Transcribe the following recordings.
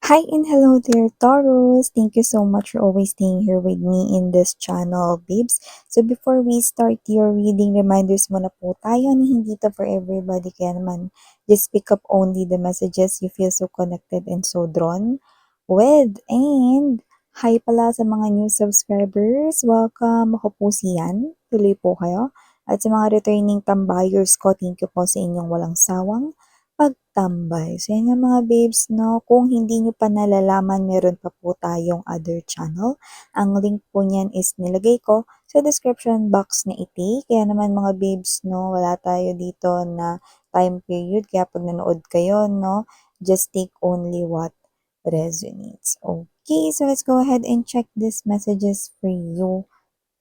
Hi and hello there, Taurus. Thank you so much for always staying here with me in this channel, babes. So before we start your reading, reminders muna po tayo na hindi to for everybody. Kaya naman, just pick up only the messages you feel so connected and so drawn with. And hi pala sa mga new subscribers. Welcome. Ako po si Yan. Tuloy po kayo. At sa mga returning tambayers ko, thank you po sa inyong walang sawang pagtambay. So, yan nga mga babes, no? Kung hindi nyo pa nalalaman, meron pa po tayong other channel. Ang link po niyan is nilagay ko sa description box na iti. Kaya naman mga babes, no? Wala tayo dito na time period. Kaya pag nanood kayo, no? Just take only what resonates. Okay, so let's go ahead and check these messages for you,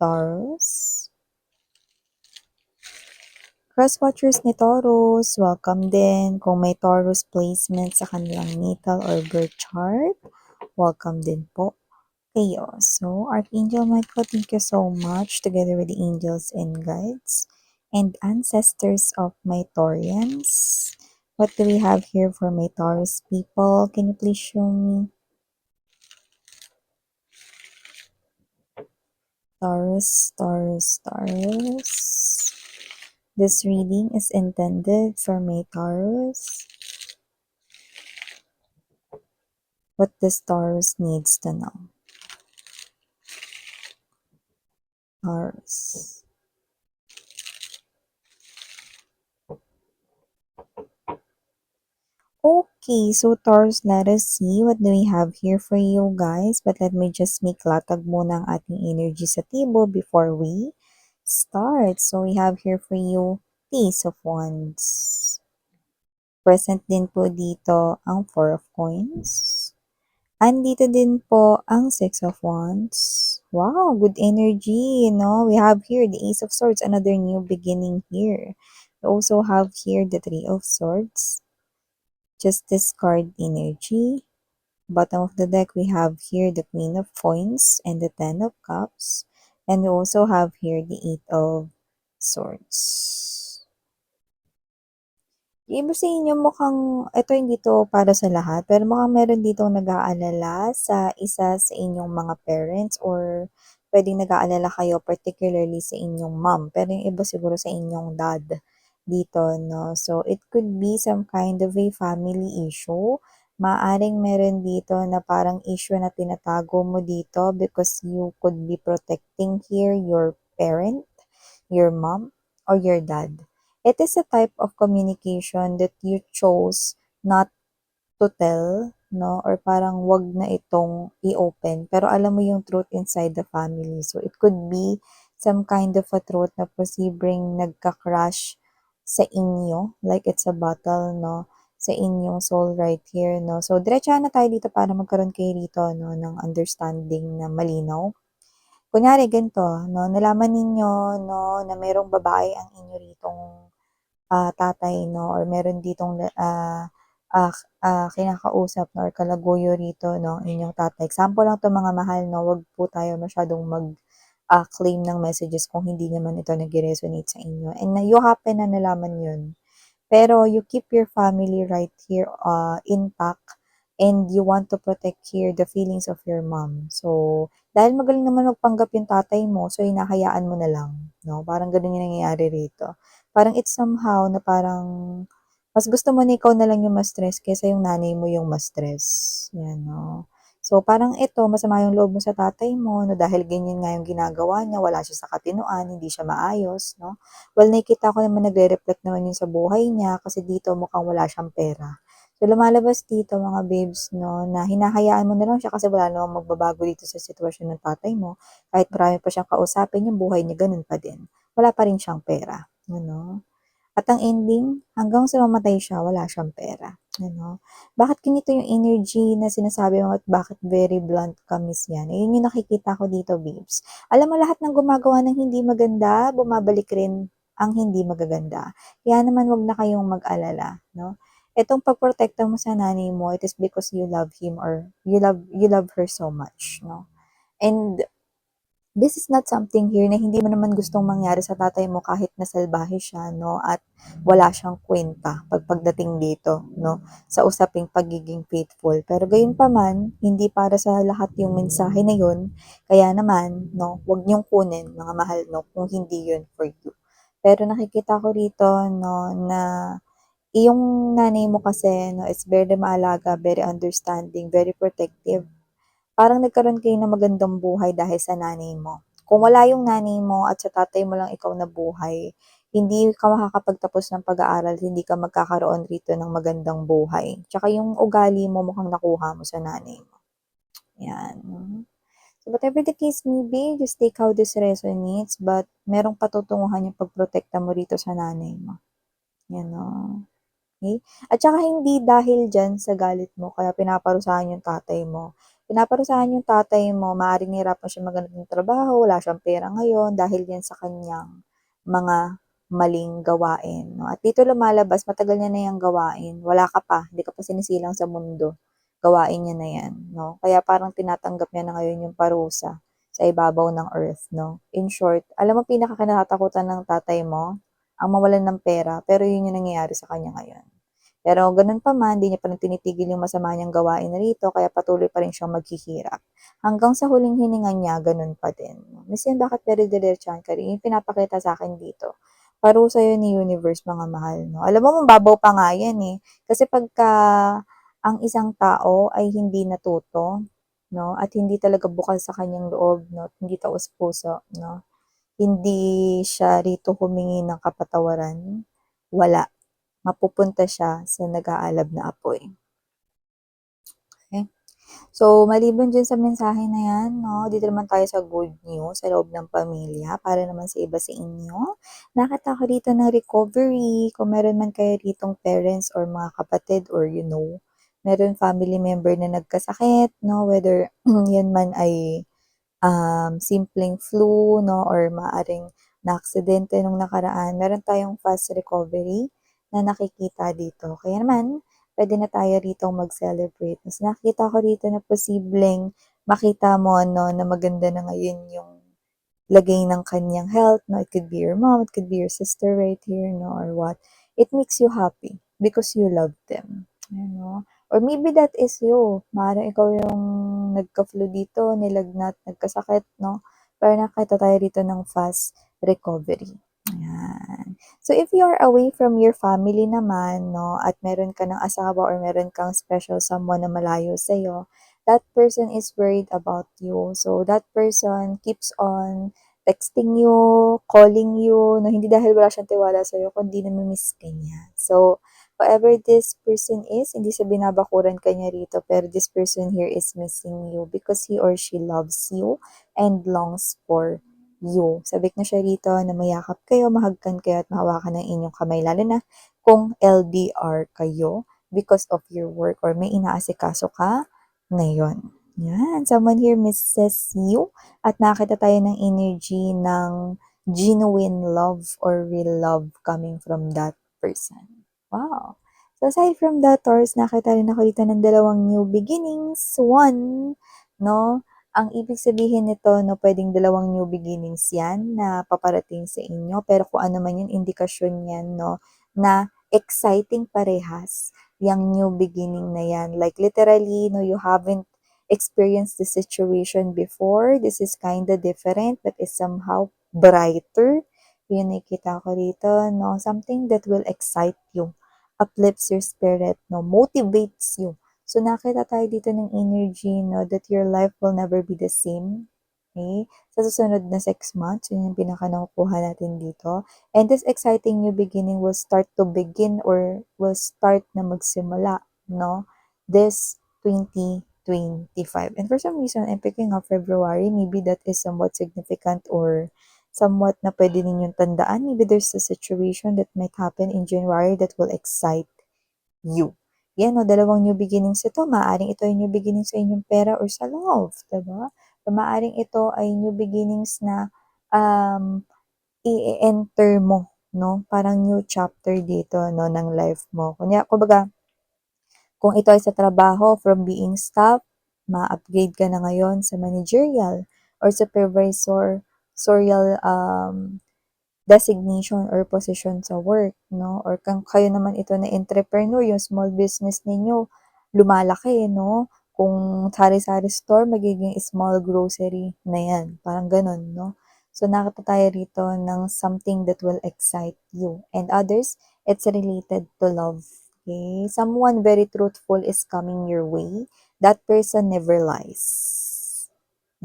Taurus. Cross-watchers ni Taurus, welcome din. Kung may Taurus placement sa kanilang natal or birth chart, welcome din po kayo. So, Archangel Michael, thank you so much together with the angels and guides and ancestors of my Taurians. What do we have here for my Taurus people? Can you please show me? Taurus, Taurus, Taurus. This reading is intended for my Taurus. What the Taurus needs to know. Taurus. Okay, so Taurus, let us see what do we have here for you guys. But let me just make latag muna ang ating energy sa table before we start. So we have here for you Ace of Wands. Present din po dito ang Four of Coins. Andito din po ang Six of Wands. Wow, good energy, no? We have here the Ace of Swords, another new beginning here. We also have here the Three of Swords. Just discard energy. Bottom of the deck, we have here the Queen of Coins and the Ten of Cups. And we also have here the Eight of Swords. Yung iba sa inyo mukhang, ito hindi to para sa lahat, pero mukhang meron dito nag-aalala sa isa sa inyong mga parents or pwedeng nag-aalala kayo particularly sa inyong mom, pero yung iba siguro sa inyong dad dito, no? So, it could be some kind of a family issue. Maaring meron dito na parang issue na tinatago mo dito because you could be protecting here your parent, your mom, or your dad. It is a type of communication that you chose not to tell, no? Or parang wag na itong i-open. Pero alam mo yung truth inside the family. So, it could be some kind of a truth na posibleng nagka-crash sa inyo. Like it's a battle, no? Sa inyong soul right here, no? So, diretsahan na tayo dito para magkaroon kayo rito, no? Ng understanding na malinaw. Kunyari, ganito, no? Nalaman ninyo, no? Na merong babae ang inyo ritong tatay, no, or meron ditong kinakausap no, or kalaguyo rito, no, inyong tatay. Example lang to mga mahal, no, wag po tayo masyadong claim ng messages kung hindi naman ito nag-resonate sa inyo. And you happen na nalaman yun. Pero you keep your family right here intact and you want to protect here the feelings of your mom. So, dahil magaling naman magpanggap yung tatay mo, so hinahayaan mo na lang. No? Parang ganun yung nangyayari rito. Parang it's somehow na parang mas gusto mo na ikaw na lang yung ma-stress kaysa yung nanay mo yung ma-stress. Yan, no? So, parang ito, masama yung loob mo sa tatay mo, no? Dahil ganyan nga yung ginagawa niya, wala siya sa katinoan, hindi siya maayos, no? Well, nakikita ko naman nagre-reflect naman yun sa buhay niya kasi dito mukhang wala siyang pera. So, lumalabas dito mga babes, no, na hinahayaan mo na lang siya kasi wala namang magbabago dito sa sitwasyon ng tatay mo. Kahit marami pa siyang kausapin, yung buhay niya ganun pa din. Wala pa rin siyang pera. Ano? At ang ending, hanggang sa mamatay siya, wala siyang pera. Ano? Bakit ganito yung energy na sinasabi mo at bakit very blunt ka, Miss Yan? Ayun yung nakikita ko dito, babes. Alam mo, lahat ng gumagawa ng hindi maganda, bumabalik rin ang hindi magaganda. Kaya naman wag na kayong mag-alala, no? Itong pagprotekta mo sa nanay mo, it is because you love him or you love her so much, no? And this is not something here na hindi mo naman gustong mangyari sa tatay mo kahit na salbahe siya, no? At wala siyang kwenta pagdating dito, no? Sa usaping pagiging faithful. Pero gayon pa man, hindi para sa lahat yung mensahe na yun. Kaya naman, no, wag niyong kunin, mga mahal, no, kung hindi yun for you. Pero nakikita ko rito, no, na yung nanay mo kasi, no, is very maalaga, very understanding, very protective. Parang nagkaroon kayo ng magandang buhay dahil sa nanay mo. Kung wala yung nanay mo at sa tatay mo lang ikaw nabuhay, hindi ka makakapagtapos ng pag-aaral, hindi ka magkakaroon rito ng magandang buhay. Tsaka yung ugali mo mukhang nakuha mo sa nanay mo. Yan. So whatever the case may be, just take how this resonates, but merong patutunguhan yung pagprotekta mo rito sa nanay mo. Yan o. Okay? At saka hindi dahil dyan sa galit mo kaya pinaparusahan yung tatay mo. Pinaparusahan yung tatay mo, maaaring nahirapan siya maghanap ng trabaho, wala siyang pera ngayon dahil yan sa kanyang mga maling gawain. No? At dito lumalabas, matagal niya na yung gawain. Wala ka pa, hindi ka pa sinisilang sa mundo. Gawain niya na yan. No? Kaya parang tinatanggap niya na ngayon yung parusa sa ibabaw ng earth. No? In short, alam mo pinakakinatatakutan ng tatay mo? Ang mawalan ng pera, pero yun yung nangyayari sa kanya ngayon. Pero ganun pa man, di niya pa rin tinitigil yung masama niyang gawain na rito, kaya patuloy pa rin siyang maghihirap. Hanggang sa huling hininga niya, ganun pa din. Miss yan, bakit very diretsahan ka rin? Yung pinapakita sa akin dito. Parusa yun ni universe, mga mahal. No? Alam mo, mababaw pa nga yan eh. Kasi pagka ang isang tao ay hindi natuto, no? At hindi talaga bukal sa kanyang loob, no? At hindi taos puso, no? Hindi siya rito humingi ng kapatawaran, wala. Mapupunta siya sa nag-aalab na apoy. Okay? So, maliban dyan sa mensahe na yan, no, dito naman tayo sa good news sa loob ng pamilya para naman sa iba sa inyo. Nakita ko dito ng recovery. Kung meron man kayo ditong parents or mga kapatid or meron family member na nagkasakit, no, whether yan man ay simpleng flu, no, or maaring na-aksidente nung nakaraan, meron tayong fast recovery na nakikita dito. Kaya naman, pwede na tayo rito mag-celebrate. Mas nakita ko dito na posibleng makita mo, no, na maganda na ngayon yung lagay ng kanyang health, no? It could be your mom, it could be your sister right here, no? Or what. It makes you happy because you love them. You know? Or maybe that is you. Maaaring ikaw yung nagka-flu dito, nilagnat, nagkasakit, no? Pero nakita tayo dito ng fast recovery. Ayan. So, if you are away from your family naman, no, at meron ka ng asawa or meron kang special someone na malayo sa'yo, that person is worried about you. So, that person keeps on texting you, calling you, no, hindi dahil wala siyang tiwala sa'yo, kundi namimiss ka niya. So, whoever this person is, hindi sa binabakuran ka niya rito, pero this person here is missing you because he or she loves you and longs for you. Sabik na siya rito na mayakap kayo, mahagkan kayo at mahawakan ng inyong kamay, lalo na kung LDR kayo because of your work or may inaasikaso ka ngayon. Yan, someone here misses you at nakita tayo ng energy ng genuine love or real love coming from that person. Wow. So aside from that, Taurus, nakita rin ako dito ng dalawang new beginnings. One, no? Ang ibig sabihin nito, no, pwedeng dalawang new beginnings yan na paparating sa inyo. Pero kung ano man yung indikasyon yan, no, na exciting parehas yung new beginning na yan. Like literally, no, you haven't experienced the situation before. This is kinda different but is somehow brighter. Yun nakikita ko dito, no? Something that will excite you, uplifts your spirit, no? Motivates you. So, nakita tayo dito ng energy, no? That your life will never be the same. Okay? Sa susunod na 6 months, yun yung pinaka nakukuha natin dito. And this exciting new beginning will start to begin or will start na magsimula, no? This 2025. And for some reason, I'm picking up February. Maybe that is somewhat significant or somewhat na pwede ninyong tandaan. Maybe there's a situation that might happen in January that will excite you. Yan, no, dalawang new beginnings ito. Maaring ito ay new beginnings sa inyong pera or sa love, diba? Or maaring ito ay new beginnings na i-enter mo, no? Parang new chapter dito, no, ng life mo. Kumbaga, kung ito ay sa trabaho, from being staff, ma-upgrade ka na ngayon sa managerial. or supervisorial designation or position sa work, 'no? Or kung kayo naman ito na entrepreneur, yung small business ninyo lumalaki, 'no? Kung sari-sari store, magiging small grocery na 'yan, parang gano'n, 'no? So, nakita tayo rito ng something that will excite you. And others, it's related to love, okay? Someone very truthful is coming your way. That person never lies.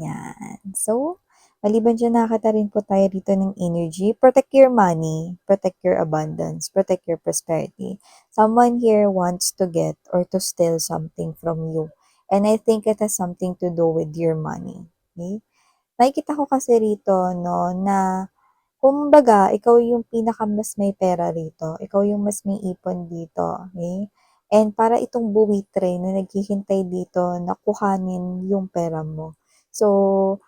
Yan. So, maliban diyan nakakita rin po tayo dito ng energy. Protect your money, protect your abundance, protect your prosperity. Someone here wants to get or to steal something from you. And I think it has something to do with your money. Okay? Nakikita ko kasi rito, no, na kumbaga, ikaw yung mas may pera rito. Ikaw yung mas may ipon dito. Okay? And para itong buwitre na naghihintay dito na kuhanin yung pera mo. So,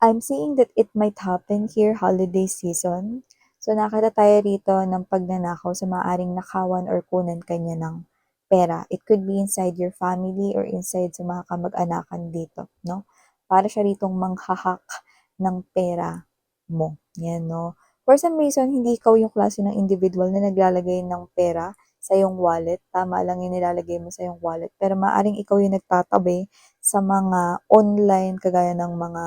I'm seeing that it might happen here holiday season. So, nakita tayo rito ng pagnanakaw sa maaring nakawan or kunan kanya ng pera. It could be inside your family or inside sa mga kamag-anakan dito, no? Para siya ritong manghahak ng pera mo. Yan, no? For some reason, hindi ikaw yung klase ng individual na naglalagay ng pera sa iyong wallet. Tama lang yung nilalagay mo sa iyong wallet. Pero maaring ikaw yung nagtatabi sa mga online, kagaya ng mga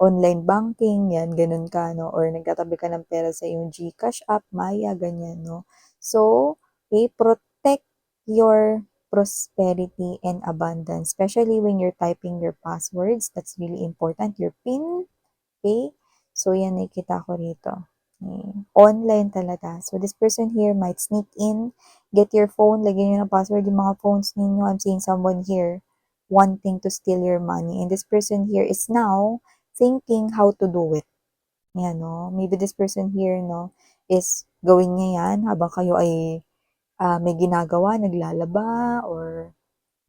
online banking, yan, ganun ka, no? Or nagtatabi ka ng pera sa iyong GCash app, Maya, ganyan, no? So, okay, protect your prosperity and abundance, especially when you're typing your passwords. That's really important. Your PIN, okay? So, yan nakikita ko rito. Okay. Online talaga. So, this person here might sneak in, get your phone, lagyan nyo ng password yung mga phones ninyo. I'm seeing someone here wanting to steal your money. And this person here is now thinking how to do it. Yan, no? Maybe this person here, no, is gawin niya yan habang kayo ay may ginagawa, naglalaba, or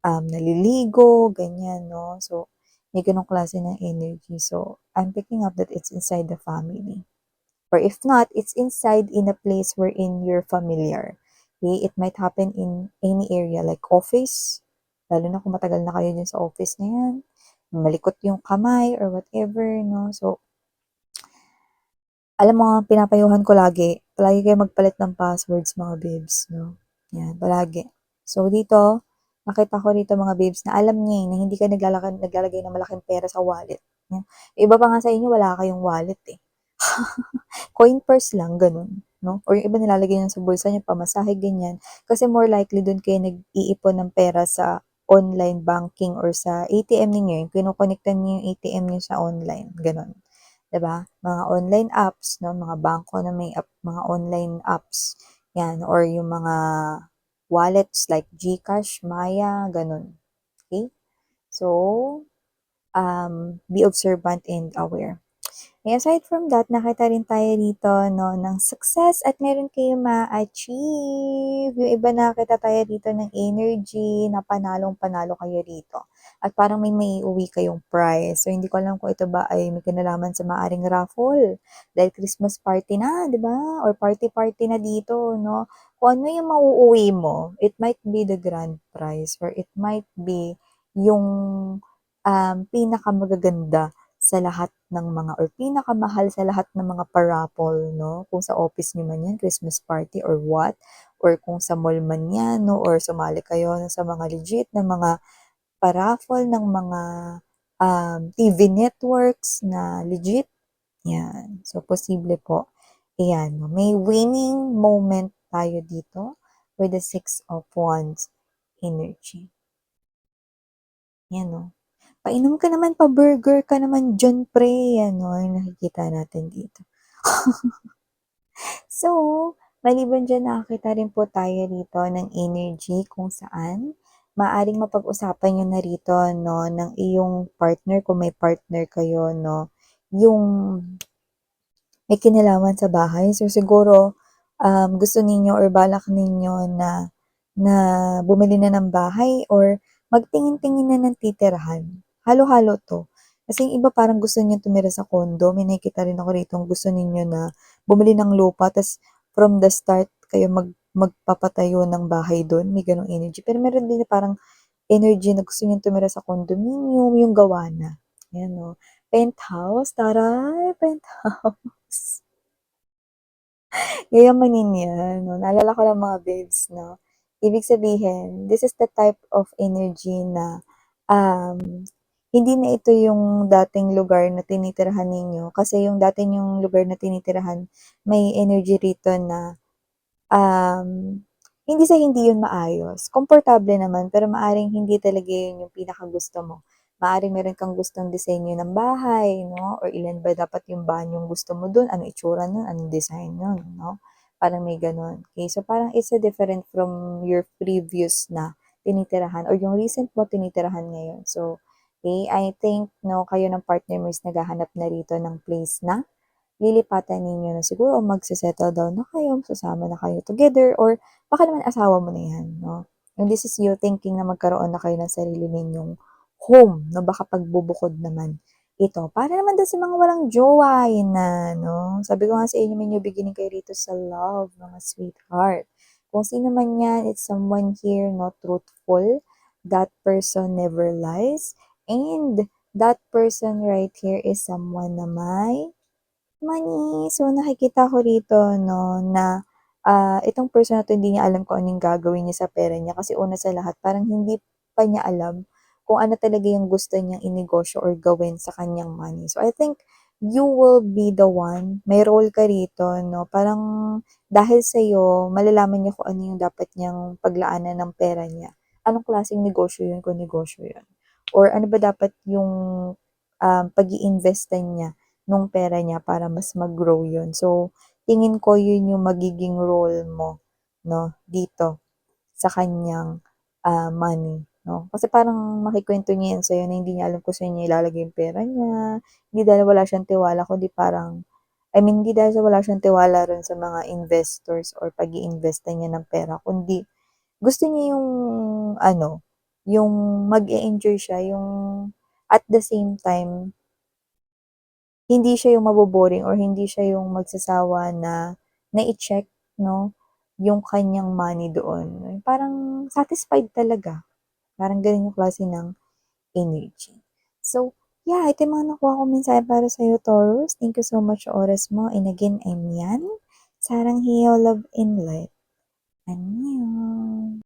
naliligo, ganyan, no? So, may ganong klase ng energy. So, I'm picking up that it's inside the family. Or if not, it's inside in a place wherein you're familiar. Okay? It might happen in any area like office, lalo na kung matagal na kayo dun sa office na yan, malikot yung kamay or whatever, no? So, alam mo, pinapayuhan ko palagi kayo magpalit ng passwords, mga babes, no? Yan, palagi. So, dito, nakita ko rito mga babes na alam niya na hindi ka naglalagay ng malaking pera sa wallet. Yan. Iba pa nga sa inyo, wala kayong wallet eh. Coin purse lang, ganun, no? Or yung iba nilalagay niyo sa bulsa niyo, pamasahe, ganyan. Kasi more likely dun kayo nag-iipon ng pera sa online banking or sa ATM ninyo, yung kinukonektan niyo yung ATM niyo sa online, ganun. 'Di ba? Mga online apps, no? Mga bangko na may mga online apps. Yan, or yung mga wallets like GCash, Maya, ganun. Okay? So, be observant and aware. Aside from that, nakita rin tayo dito, no, ng success at meron kayong ma-achieve. Yung iba nakita tayo dito ng energy na panalong-panalo kayo dito. At parang may maiuwi kayong prize. So, hindi ko alam kung ito ba ay may kinalaman sa maaring raffle. Dahil Christmas party na, di ba? Or party-party na dito, no? Kung ano yung mauuwi mo, it might be the grand prize or it might be yung pinakamagaganda sa lahat ng mga or pinakamahal sa lahat ng mga parapol, no? Kung sa office niyo man yan, Christmas party or what, or kung sa mall man yan, no? Or sumali kayo sa mga legit na mga paraffol ng mga TV networks na legit, yan. So, posible po. Ayan, no? May winning moment tayo dito with the Six of Wands energy. Yan, no? Painom ka naman, pa-burger ka naman diyan, pre. Ano, yung nakikita natin dito. So, maliban dyan, nakakita rin po tayo rito ng energy kung saan maaring mapag-usapan nyo na rito, no, ng iyong partner, kung may partner kayo, no, yung may kinalaman sa bahay. So, siguro, gusto ninyo or balak ninyo na bumili na ng bahay or magtingin-tingin na ng titirahan. Halo-halo to. Kasi yung iba parang gusto niyo tumira sa condo. May nakikita rin ako rito gusto ninyo na bumili ng lupa. Tas from the start, kayo magpapatayo ng bahay doon. May ganong energy. Pero meron din na parang energy na gusto niyo tumira sa condominium, yung gawa na. Ayan, no? Penthouse, taray, penthouse. Yayamanin 'yan 'no, naalala ko lang mga babes 'no. Ibig sabihin, this is the type of energy na, hindi na ito yung dating lugar na tinitirhan ninyo kasi yung dati niyong lugar na tinitirahan may energy rito na hindi sa hindi yun maayos, komportable naman pero maaaring hindi talaga yun yung pinakagusto mo. Maaaring meron kang gustong disenyo ng bahay 'no, or ilan ba dapat yung banyong gusto mo dun, anong itsura nun, anong design nun 'no, parang may gano'n. Okay, so parang it's a different from your previous na tinitirahan or yung recent mo tinitirahan ngayon. So, I think 'no, kayo ng partner mo is naghahanap na rito ng place na lilipatan ninyo na siguro magse-settle down na kayo, sasama na kayo together or baka naman asawa mo na 'yan 'no. And this is you thinking na magkaroon na kayo ng sarili ninyong home 'no, baka pagbubukod naman ito. Para naman dun sa mga walang jowa, yun na 'no. Sabi ko nga sa inyo, may new beginning kayo rito sa love, mga sweetheart. Kung sino man 'yan, it's someone here no truthful, that person never lies, and that person right here is someone na may money. So, nakikita ko rito 'no, na, itong person na 'to hindi niya alam kung anong gagawin niya sa pera niya kasi una sa lahat parang hindi pa niya alam kung ano talaga yung gusto niyang inegosyo or gawin sa kanyang money. So, I think you will be the one, may role ka rito 'no, parang dahil sa'yo malalaman niya kung ano yung dapat niyang paglaanan ng pera niya. Anong klaseng negosyo yun kung negosyo yun, or ano ba dapat yung, pag-iinvesta niya nung pera niya para mas mag-grow yun. So, tingin ko yun yung magiging role mo 'no, dito sa kanyang, money 'no. Kasi parang makukuwento niya yan sa'yo na hindi niya alam kung saan niya ilalagay yung pera niya, hindi dahil wala siyang tiwala kundi parang hindi dahil sa wala siyang tiwala rin sa mga investors or pag-iimbesta niya ng pera kundi gusto niya yung ano, yung mag-e-enjoy siya, yung at the same time hindi siya yung mabo-boring or hindi siya yung magsasawa na i-check 'no, yung kanyang money doon. Parang satisfied talaga, parang gano'n yung klase ng energy. So, yeah, ito yung mga nakuha kong mensahe para sa'yo, Taurus. Thank you so much sa oras mo and again, I'm Yan. Sarang hiyaw, love and light. Annyeong.